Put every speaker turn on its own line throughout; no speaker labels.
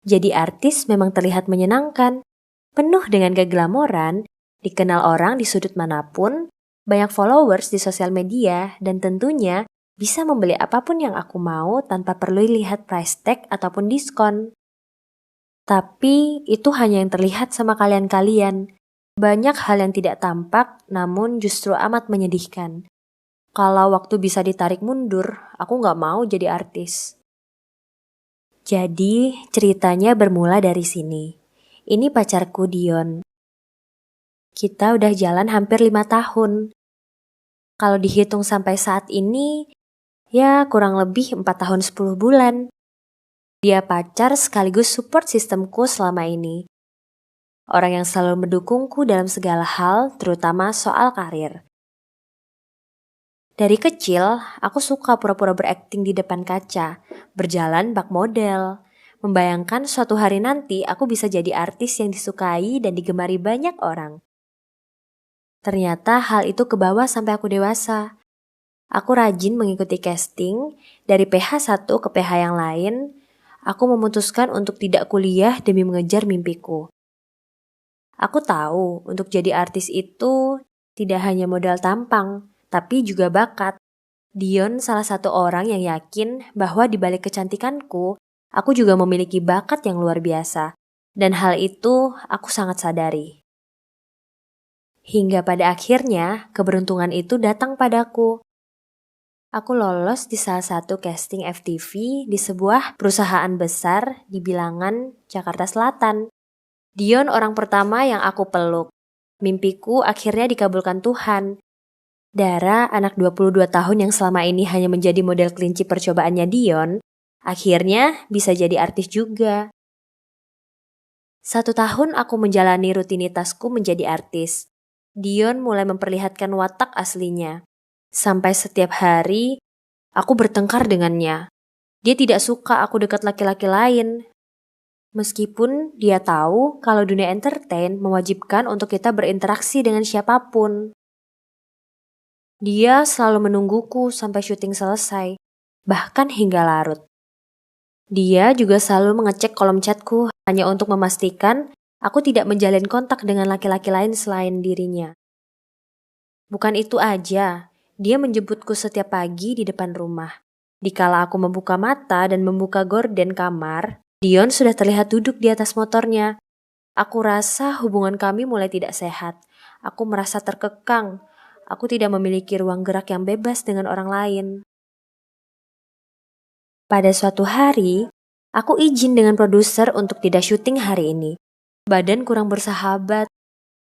Jadi artis memang terlihat menyenangkan, penuh dengan keglamoran, dikenal orang di sudut manapun, banyak followers di sosial media, dan tentunya bisa membeli apapun yang aku mau tanpa perlu lihat price tag ataupun diskon. Tapi itu hanya yang terlihat sama kalian-kalian. Banyak hal yang tidak tampak namun justru amat menyedihkan. Kalau waktu bisa ditarik mundur, aku nggak mau jadi artis. Jadi ceritanya bermula dari sini. Ini pacarku Dion. Kita udah jalan hampir 5 tahun. Kalau dihitung sampai saat ini, ya kurang lebih 4 tahun 10 bulan. Dia pacar sekaligus support sistemku selama ini. Orang yang selalu mendukungku dalam segala hal, terutama soal karir. Dari kecil, aku suka pura-pura berakting di depan kaca, berjalan bak model, membayangkan suatu hari nanti aku bisa jadi artis yang disukai dan digemari banyak orang. Ternyata hal itu kebawa sampai aku dewasa. Aku rajin mengikuti casting, dari PH satu ke PH yang lain, aku memutuskan untuk tidak kuliah demi mengejar mimpiku. Aku tahu untuk jadi artis itu tidak hanya modal tampang, tapi juga bakat. Dion salah satu orang yang yakin bahwa di balik kecantikanku, aku juga memiliki bakat yang luar biasa. Dan hal itu aku sangat sadari. Hingga pada akhirnya, keberuntungan itu datang padaku. Aku lolos di salah satu casting FTV di sebuah perusahaan besar di Bilangan, Jakarta Selatan. Dion orang pertama yang aku peluk. Mimpiku akhirnya dikabulkan Tuhan. Dara, anak 22 tahun yang selama ini hanya menjadi model kelinci percobaannya Dion, akhirnya bisa jadi artis juga. 1 tahun aku menjalani rutinitasku menjadi artis. Dion mulai memperlihatkan watak aslinya. Sampai setiap hari, aku bertengkar dengannya. Dia tidak suka aku dekat laki-laki lain. Meskipun dia tahu kalau dunia entertain mewajibkan untuk kita berinteraksi dengan siapapun. Dia selalu menungguku sampai syuting selesai, bahkan hingga larut. Dia juga selalu mengecek kolom chatku hanya untuk memastikan aku tidak menjalin kontak dengan laki-laki lain selain dirinya. Bukan itu aja, dia menjemputku setiap pagi di depan rumah. Dikala aku membuka mata dan membuka gorden kamar, Dion sudah terlihat duduk di atas motornya. Aku rasa hubungan kami mulai tidak sehat. Aku merasa terkekang. Aku tidak memiliki ruang gerak yang bebas dengan orang lain. Pada suatu hari, aku izin dengan produser untuk tidak syuting hari ini. Badan kurang bersahabat.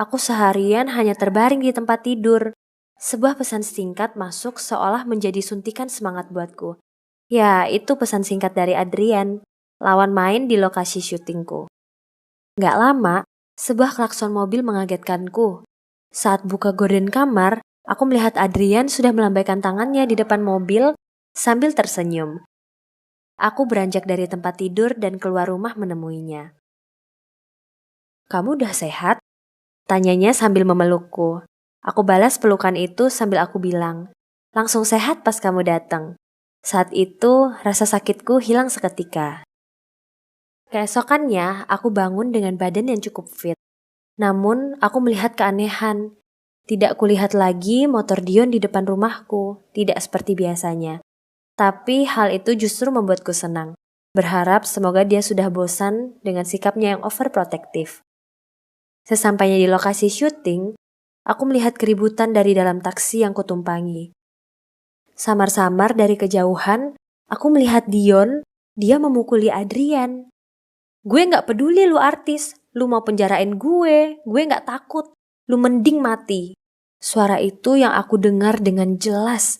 Aku seharian hanya terbaring di tempat tidur. Sebuah pesan singkat masuk seolah menjadi suntikan semangat buatku. Ya, itu pesan singkat dari Adrian, lawan main di lokasi syutingku. Gak lama, sebuah klakson mobil mengagetkanku. Saat buka gorden kamar, aku melihat Adrian sudah melambaikan tangannya di depan mobil sambil tersenyum. Aku beranjak dari tempat tidur dan keluar rumah menemuinya. "Kamu udah sehat?" tanyanya sambil memelukku. Aku balas pelukan itu sambil aku bilang, "Langsung sehat pas kamu datang." Saat itu, rasa sakitku hilang seketika. Keesokannya, aku bangun dengan badan yang cukup fit. Namun, aku melihat keanehan. Tidak kulihat lagi motor Dion di depan rumahku, tidak seperti biasanya. Tapi hal itu justru membuatku senang. Berharap semoga dia sudah bosan dengan sikapnya yang overprotective. Sesampainya di lokasi syuting, aku melihat keributan dari dalam taksi yang kutumpangi. Samar-samar dari kejauhan, aku melihat Dion, dia memukuli Adrian. "Gue gak peduli lu artis, lu mau penjarain gue gak takut. Lu mending mati." Suara itu yang aku dengar dengan jelas.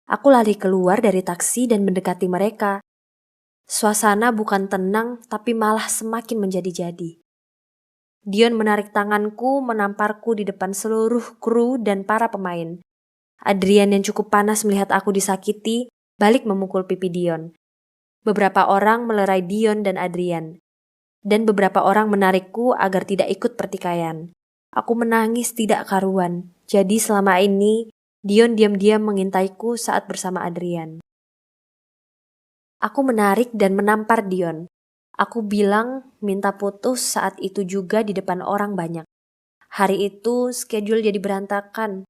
Aku lari keluar dari taksi dan mendekati mereka. Suasana bukan tenang, tapi malah semakin menjadi-jadi. Dion menarik tanganku, menamparku di depan seluruh kru dan para pemain. Adrian yang cukup panas melihat aku disakiti, balik memukul pipi Dion. Beberapa orang melerai Dion dan Adrian. Dan beberapa orang menarikku agar tidak ikut pertikaian. Aku menangis tidak karuan. Jadi selama ini, Dion diam-diam mengintaiku saat bersama Adrian. Aku menarik dan menampar Dion. Aku bilang minta putus saat itu juga di depan orang banyak. Hari itu schedule jadi berantakan.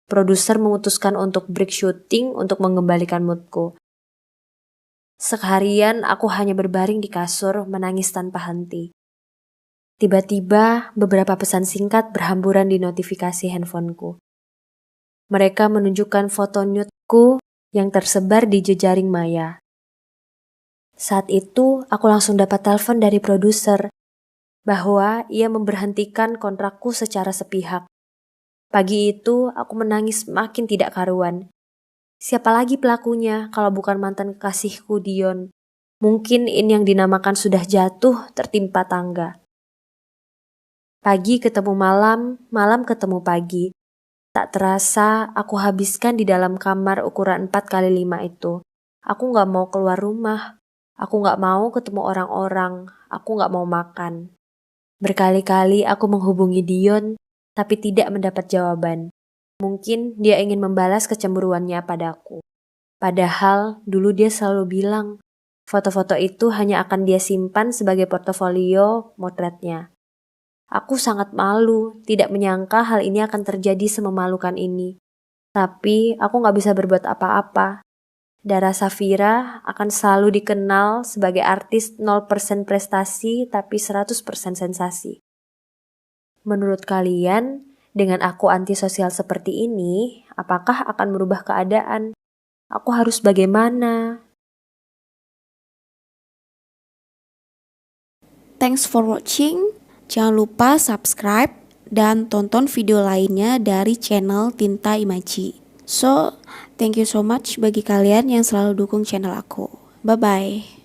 Produser memutuskan untuk break syuting untuk mengembalikan moodku. Seharian aku hanya berbaring di kasur menangis tanpa henti. Tiba-tiba beberapa pesan singkat berhamburan di notifikasi handphoneku. Mereka menunjukkan foto nudeku yang tersebar di jejaring maya. Saat itu, aku langsung dapat telepon dari produser bahwa ia memberhentikan kontrakku secara sepihak. Pagi itu, aku menangis makin tidak karuan. Siapa lagi pelakunya kalau bukan mantan kekasihku Dion? Mungkin ini yang dinamakan sudah jatuh tertimpa tangga. Pagi ketemu malam, malam ketemu pagi. Tak terasa aku habiskan di dalam kamar ukuran 4x5 itu. Aku gak mau keluar rumah. Aku gak mau ketemu orang-orang. Aku gak mau makan. Berkali-kali aku menghubungi Dion, tapi tidak mendapat jawaban. Mungkin dia ingin membalas kecemburuannya padaku. Padahal dulu dia selalu bilang, foto-foto itu hanya akan dia simpan sebagai portofolio motretnya. Aku sangat malu, tidak menyangka hal ini akan terjadi sememalukan ini. Tapi aku gak bisa berbuat apa-apa. Dara Safira akan selalu dikenal sebagai artis 0% prestasi tapi 100% sensasi. Menurut kalian, dengan aku antisosial seperti ini, apakah akan merubah keadaan? Aku harus bagaimana?
Thanks for watching. Jangan lupa subscribe dan tonton video lainnya dari channel Tinta Imaji. So, thank you so much bagi kalian yang selalu dukung channel aku. Bye-bye.